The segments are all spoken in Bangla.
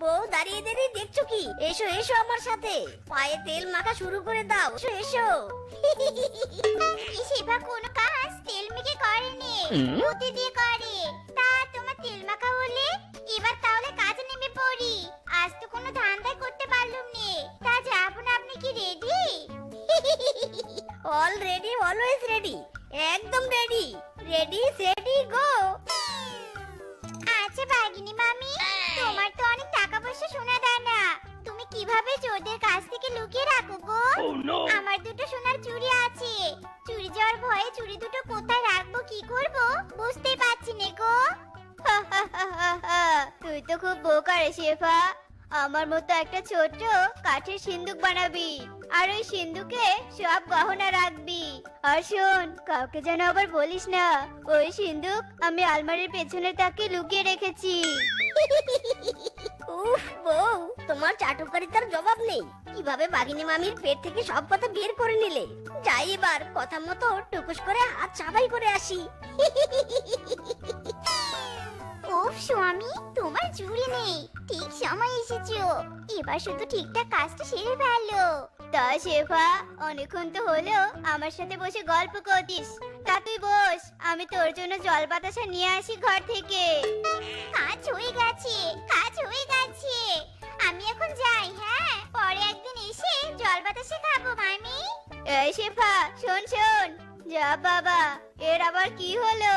বউ দাঁড়িয়ে দাঁড়িয়ে দেখছো কি? এসো এসো আমার সাথে, পায়ে তেল মাখা শুরু করে দাও। এসো এসো। শিবা কোনো কাজ তেল মেখে করেনি, মতি দিয়ে করে। তা তোমার তেল মাখা হলে এবার তাহলে কাজে নেমে পড়ি। আজ তো কোনো ধান্দাই করতে পারলুম নে। তা যাবো না, আপনি কি ready? All ready, always ready, একদম রেডি। রেডি সেডি গো। আচ্ছা বাগিনী মামি, তোমার তো অনেক টাকা পয়সা সোনা দানা, তুমি কিভাবে চোরদের কাছ থেকে লুকিয়ে রাখো গো? আমার দুটো সোনার চুড়ি আছে, চুরি যাওয়ার ভয়ে চুড়ি দুটো কোথায় রাখবো, কি করব বুঝতেই পারছি না গো। তুই তো খুব বোকা রে শেফা। আমার মতো একটা ছোট কাঠের সিন্দুক বানাবি, আর ওই সিন্দুকে সব গহনা রাখবি। আর শোন, কাউকে যেন আবার বলিস না ওই সিন্দুক আমি আলমারির পেছনের তাকে লুকিয়ে রেখেছি। উফ বউ, তোমার চাটুকারিতার জবাব নেই। কিভাবে বাগিনী মামির পেট থেকে সব কথা বের করে নিলে? যাই এবার কথা মতো টুকুস করে হাত সাবাই করে আসি। উফ স্বামী, তোমার চুরি নেই, ঠিক সময় এসেছো। এবার শুধু ঠিকঠাক কাজটা সেরে ফেলো। তা শেফা, অনেকক্ষণ তো হলো আমার সাথে বসে গল্প করতিস। তা তুই বস, আমি তোর জন্য জল বাতাসা নিয়ে আসি ঘর থেকে। কাজ হয়ে গেছে, কাজ হয়ে গেছে। আমি এখন যাই, হ্যাঁ পরে একদিন এসে জল বাতাসে খাবো মামি। এই শেফা, শোন শোন। যা বাবা, এর আবার কি হলো?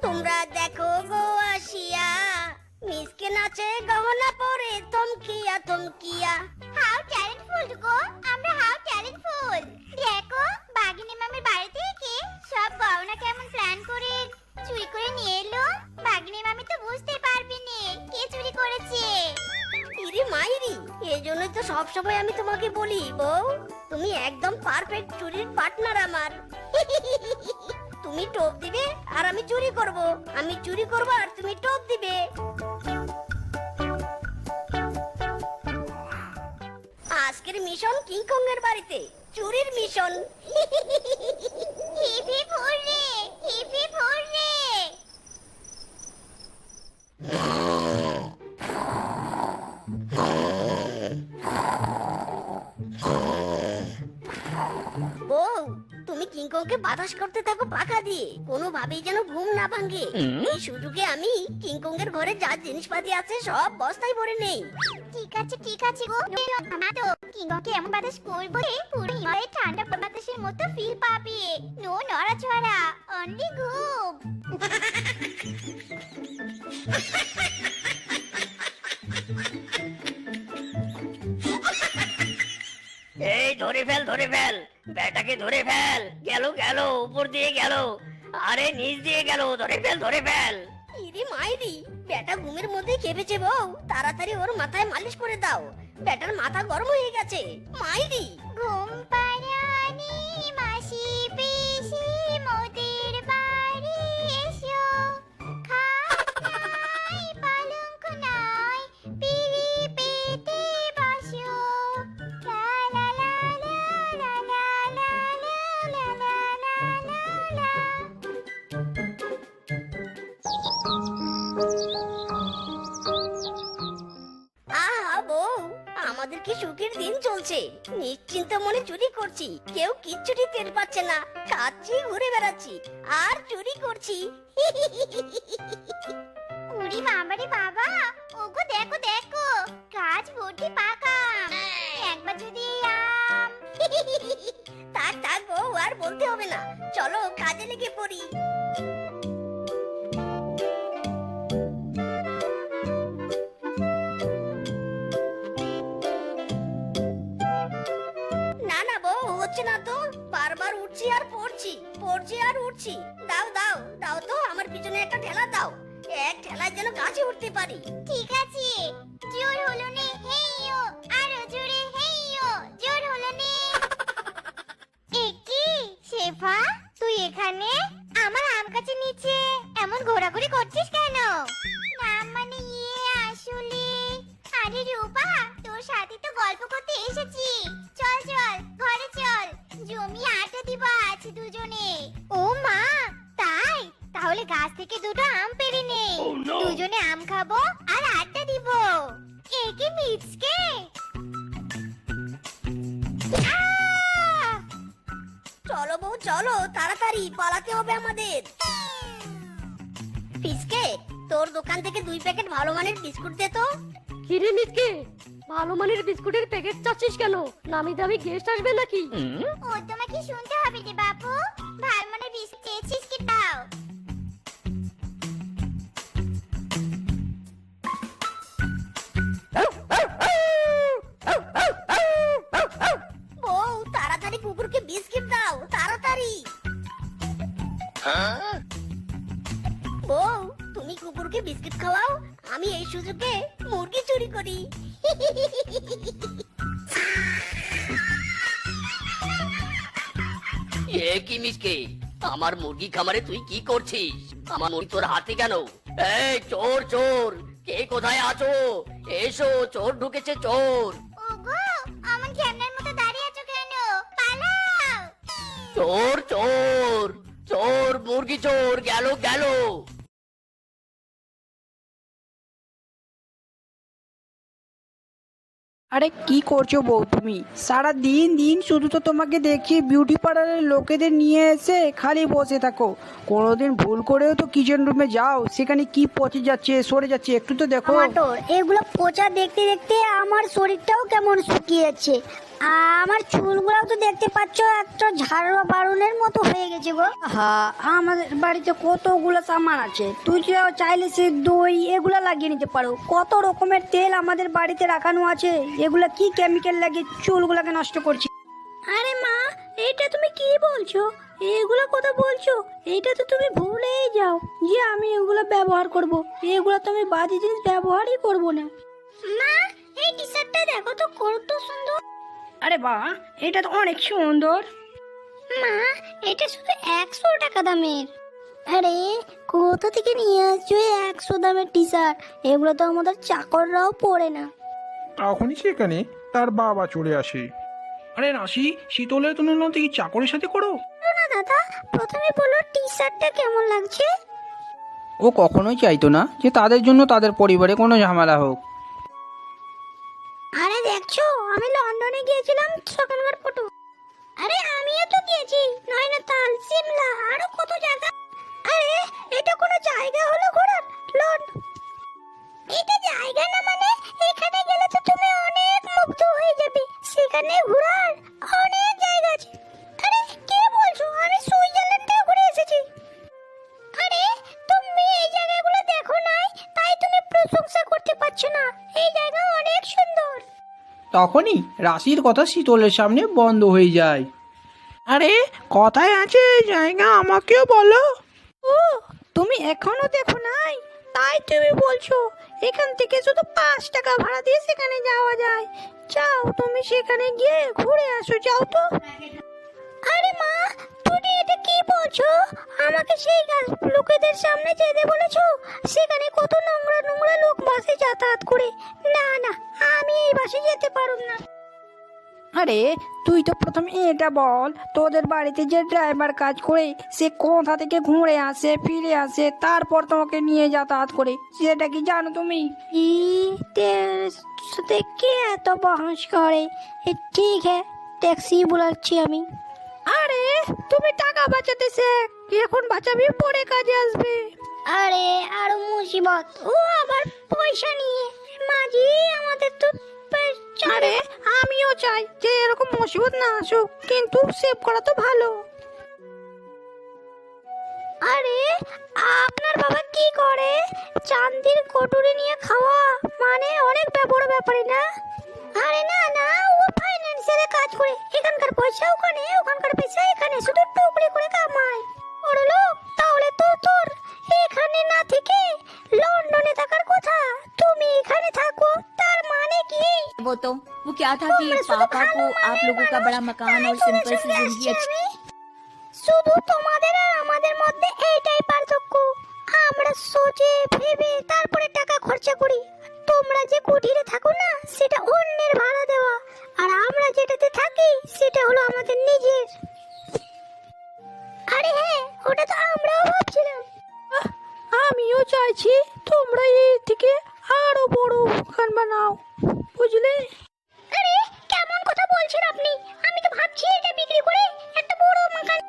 তোমরা দেখো গো আসিয়া, মিসকে নাচে গহনা পরে থমকিয়া থমকিয়া। হাউ ট্যালেন্টফুল গো, আমরা হাউ ট্যালেন্টফুল। দেখো বাগিনী মামির বাড়ি থেকে সব গহনা কেমন প্ল্যান করে চুরি করে নিয়ে এলো। বাগিনী মামি তো বুঝতে পারবে না কে চুরি করেছে। ইরি মাইরি, এই জন্যই তো সব সময় আমি তোমাকে বলি বউ, তুমি একদম পারফেক্ট চুরির পার্টনার আমার। তুমি টোপ দিবে আর আমি চুরি করব, আমি চুরি করব আর তুমি টোপ দিবে। আজকের মিশন কিংকং এর বাড়িতে, চুরির মিশন। Hip hurray, hip hurray. বউ, তুমি কিংকংকে বাতাস করতে থাকো পাখা দিয়ে, কোনোভাবেই যেন ঘুম না ভাঙে। এই সুযোগে আমি কিংকং এর ঘরে যা জিনিসপাতি আছে সব বস্তায় ভরে নেই। ঠিক আছে গো। আমার তো কিংকংকে এমন বাতাস করবো যে পুরো হিমালয়ের ঠান্ডা বাতাসের মতো ফিল পাবে। নো নড়াচড়া, অনলি ঘুম। এই ধরে ফেল, ধরে ফেল, ব্যাটাকে ধরে ফেল। গেল গেল, উপর দিয়ে গেল, আরে নিচ দিয়ে গেল, ধরে ফেল, ধরে ফেল। ইরি মাইরি, বেটা ঘুমের মধ্যে কেঁপেছে বউ, তাড়াতাড়ি ওর মাথায় মালিশ করে দাও, বেটার মাথা গরম হয়ে গেছে। মাইরি ঘুম পাড়ানি মাসি পিসি মোদের বাড়ি এসো। খাট নাই, পালঙ্ক নাই, পিড়ি পেতে বসো। লা লা লা লা লা লা লা লা লা লা লা লা। আহা বউ, আমাদের কি সুখের দিন চলছে। নিশ্চিন্ত মনে চুরি করছি, কেউ কিচ্ছুটি টের পাচ্ছে না। খাচ্ছি, ঘুরে বেড়াচ্ছি আর চুরি করছি। উড়ি বাবারে বাবা, ওগো দেখো দেখো, গাছ ভর্তি পাকা আম। একবার যদি এই আম। থাক থাক বউ, আর বলতে হবে না, চলো কাজে লেগে পড়ি। না না বউ, হচ্ছে না তো, বারবার উঠছি আর পড়ছি, পড়ছি আর উঠছি। দাও দাও দাও তো, আমার পিছনে একটা ঠেলা দাও, এক ঠেলায় যেন গাছে উঠতে পারি। ঠিক আছে, জোর হলো নে, হেইয়ো, আরো জোরে হেইয়ো, জোর হলো নে। একি শেফা, তুই এখানে আমার আম গাছের নিচে এমন ঘোরাঘুরি করছিস কেন? না মানে আসলে, আরে রূপা, তোর সাথে তো গল্প করতে এসেছি। চল চল ঘরে চল, জমি আটা দিব আছে দুজনে। ও মা, তাই? তাহলে তাহলে গাছ থেকে দুটো আম পেড়ে নেই। দুজনে আম খাবো আর আড্ডা দিব। কে কি মিচকে? চলো বউ চলো, তাড়াতাড়ি পালাতে হবে আমাদের। পিসকে, তোর দোকান থেকে 2 প্যাকেট ভালো মানের বিস্কুট দে তো। কিরে মিসকে, ভালো মানের বিস্কুটের প্যাকেট চাচ্ছিস কেন? নামি দামি গেস্ট আসবে নাকি? ও তোমাকে শুনতে হবে রে বাবু। ভাল মানে বিস্কুট চেয়েছিস কি দাও? বউ তাড়াতাড়ি কুকুরকে বিস্কিট দাও, তাড়াতাড়ি। বউ তুমি কুকুরকে বিস্কিট খাওয়াও, আমি এই সুযোগে মুরগি চুরি করি। এ কি মিসকে, আমার মুরগি খামারে তুই কি করছিস? আমার মুরগি তোর হাতে কেন? এই চোর চোর, কে কোথায় আছো? এসো, চোর ঢুকেছে চোর। ওগো, আমার ঝামলার মতো দাঁড়িয়ে আছো কেন? পালাও! চোর চোর চোর, মুরগি চোর, গেল গেল। আরে কি করছো বউ তুমি? সারা দিন দিন শুধু তো তোমাকে দেখি বিউটি পার্লারের লোকেদের নিয়ে এসে খালি বসে থাকো। কোনোদিন ভুল করেও তো কিচেন রুমে যাও, সেখানে কি পচে যাচ্ছে সরে যাচ্ছে একটু তো দেখো। টমাটোর এগুলো পচা দেখতে দেখতে আমার শরীরটাও কেমন শুকিয়েছে। আমার চুলগুলোও তো দেখতে পাচ্ছ একটা ঝাড়া বারুনের মতো হয়ে গেছে গো। হ্যাঁ, আমাদের বাড়িতে কতগুলো সামান আছে, তুই চাইলে সে দই এগুলো লাগিয়ে নিতে পারো। কত রকমের তেল আমাদের বাড়িতে রাখানো আছে, এগুলো কি কেমিক্যাল লাগিয়ে চুলগুলোকে নষ্ট করছে। আরে মা, এটা তুমি কি বলছো? এগুলো কথা বলছো? এটা তো তুমি ভুলেই যাও যে আমি এগুলো ব্যবহার করব। এগুলো তো আমি বাজে জিনিস ব্যবহারই করব না। মা এই টি শার্টটা দেখো তো কত সুন্দর। আরে বাহ, এটা তো অনেক সুন্দর। মা এটা শুধু 100 টাকা দামের। আরে কোথা থেকে নিয়ে আসছো 100 দামের টি শার্ট? এগুলো তো আমাদের চাকররাও পরে না। তখনই সেখানে তার বাবা চলে আসে। আরে রাশি, শীতলের তুলনা থেকে চাকরের সাথে করো। না দাদা, প্রথমে বলো টি শার্টটা কেমন লাগছে। ও কখনোই চাইতো না যে তাদের জন্য তাদের পরিবারে কোনো ঝামেলা হোক। আরে দেখছো, আমি লন্ডনে গিয়েছিলাম সেখানকার ফটো। আরে আমিও তো গিয়েছি নয়নাতাল, সিমলা, আরো কত জায়গা। আরে এটা কোনো জায়গা হলো ঘোরার? এটা জায়গা না, মানে এখানে গেলে তো তুমি অনেক মুগ্ধ হয়ে যাবে। সেখানে ঘোরার অনেক জায়গা আছে। আরে কে বলছো? আমি সুইজারল্যান্ডে ঘুরে এসেছি। আরে তুমি এই জায়গাগুলো দেখো নাই, তাই তুমি প্রশংসা করতে পারছো না। এই জায়গা অনেক সুন্দর। তখনই রাশির কথা শীতলের সামনে বন্ধ হয়ে যায়। আরে কথায় আছে জায়গা আমাকেও বলো। ও, তুমি এখনো দেখো নাই, তাই তুমি বলছো? এখান থেকে শুধু 5 টাকা ভাড়া দিয়ে সেখানে যাওয়া যায়। যাও তুমি সেখানে গিয়ে ঘুরে আসো, যাও তো। আরে মা, তুমি এটা কি বলছো? আমাকে সেই লোকেদের সামনে যেতে বলেছো? সেখানে কত নোংরা নোংরা লোক বাসে যাতায়াত করে। না না, আমি এই বাসে যেতে পারব না। আরে তুই তো প্রথমে এটা বল, তোদের বাড়িতে যে ড্রাইভার কাজ করে সে কোথা থেকে ঘুরে আসে ফিরে আসে, তারপর তোমাকে নিয়ে যাতায়াত করে, সেটা কি জানো তুমি? কে এত বহস করে? ঠিক হ্যাঁ, ট্যাক্সি বুলাচ্ছি আমি। আরে তুমি টাকা বাঁচাতে শেখ, এখন বাঁচাবি পরে কাজে আসবে। আরে আরো মুসিবত, ও আবার পয়সা নিয়ে। মাঝি আমাদের তো আরে আমিও চাই যে এরকম মুসিবত না আসুক, কিন্তু সেভ করা তো ভালো। আরে আপনার বাবা কি করে? চান্দির কটুরি নিয়ে খাওয়া মানে অনেক বড় ব্যাপারই না? আরে না না, ও ফাইন্যান্সিয়ালে কাজ করে। এখানকার পয়সা ওখানে, ওখানকার পয়সা এখানে, শুধু টুকরি করে কামায়। বড় লোক, তাহলে তো তোর এখানে না থেকে লন্ডনে থাকার কথা। তুমি এখানে থাকো, তার মানে কি? वो क्या था कि पापा को आप लोगों का बड़ा मकान और सिंपल सी जिंदगी अच्छी। শুধু তোমাদের আর আমাদের মধ্যে এইটাই পার্থক্য। আমরা সোচে ভেবে তারপরে টাকা খরচা করি। তোমরা যে কুটিরে থাকো না, সেটা অন্যের ভাড়া দেওয়া, আর আমরা যেটাতে থাকি সেটা হলো আমাদের নিজের। আরে হ্যাঁ, ওটা তো আমরাও ভাবছিলাম। চাইছি তোমরা এর থেকে আরো বড় বাগান বানাও, বুঝলে? আরে কেমন কথা বলছেন আপনি? আমি তো ভাবছি এটা বিক্রি করে একটা বড় মাকান।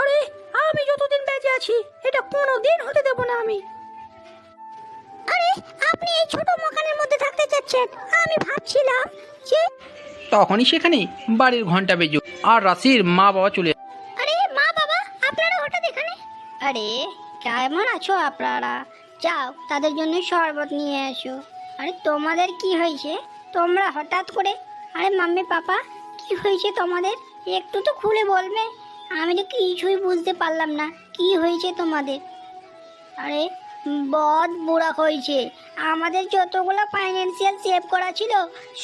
আরে আমি যতদিন বেঁচে আছি এটা কোনোদিন হতে দেব না আমি। আরে আপনি এই ছোট মাকানের মধ্যে থাকতে চাচ্ছেন? আমি ভাবছিলাম যে তখনই সেখানে বাড়ির ঘন্টা বেজে আর রাশির মা বাবা চলে আরে মা বাবা আপনারা হঠাৎ এখানে? আরে কেমন আছো আপনারা? যাও তাদের জন্য শরবত নিয়ে এসো। আরে তোমাদের কি হয়েছে? তোমরা হঠাৎ করে? আরে মাম্মি পাপা কি হয়েছে তোমাদের? একটু তো খুলে বলবে। আমি তো কিছুই বুঝতে পারলাম না কি হয়েছে তোমাদের। আরে বদ বুড়া হয়েছে। আমাদের যতগুলো ফাইন্যান্সিয়াল সেভ করা ছিল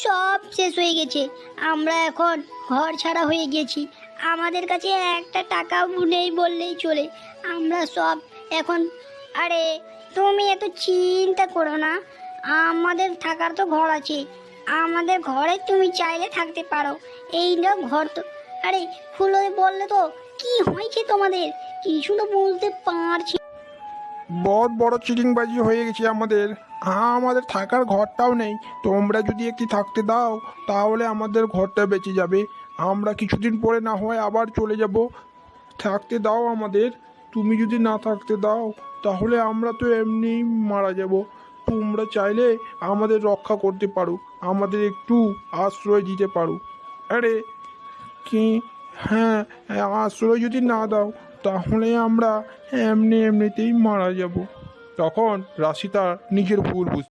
সব শেষ হয়ে গেছে। আমরা এখন ঘর ছাড়া হয়ে গেছি। আমাদের কাছে একটা টাকাও নেই বললেই চলে। আমরা সব এখন আরে তুমি এত চিন্তা করো না, আমাদের থাকার তো ঘর আছে। আমাদের ঘরে তুমি চাইলে থাকতে পারো। এই না ঘর তো আরে খুলে বললে তো কি হয়েছে তোমাদের কিছু তো বুঝতে পারছি। বহুত বড় চিটিংবাজি হয়ে গেছে আমাদের। আমাদের থাকার ঘরটাও নেই। তোমরা যদি একটি থাকতে দাও তাহলে আমাদের ঘরটা বেঁচে যাবে। আমরা কিছুদিন পরে না হয় আবার চলে যাব। থাকতে দাও আমাদের। তুমি যদি না থাকতে দাও তাহলে আমরা তো এমনিই মারা যাব। তোমরা চাইলে আমাদের রক্ষা করতে পারো, আমাদের একটু আশ্রয় দিতে পারো। আরে কি, হ্যাঁ, আশ্রয় যদি না দাও তাহলে আমরা এমনিতেই মারা যাব। তখন রাশি তার নিজের ভুল বুঝতে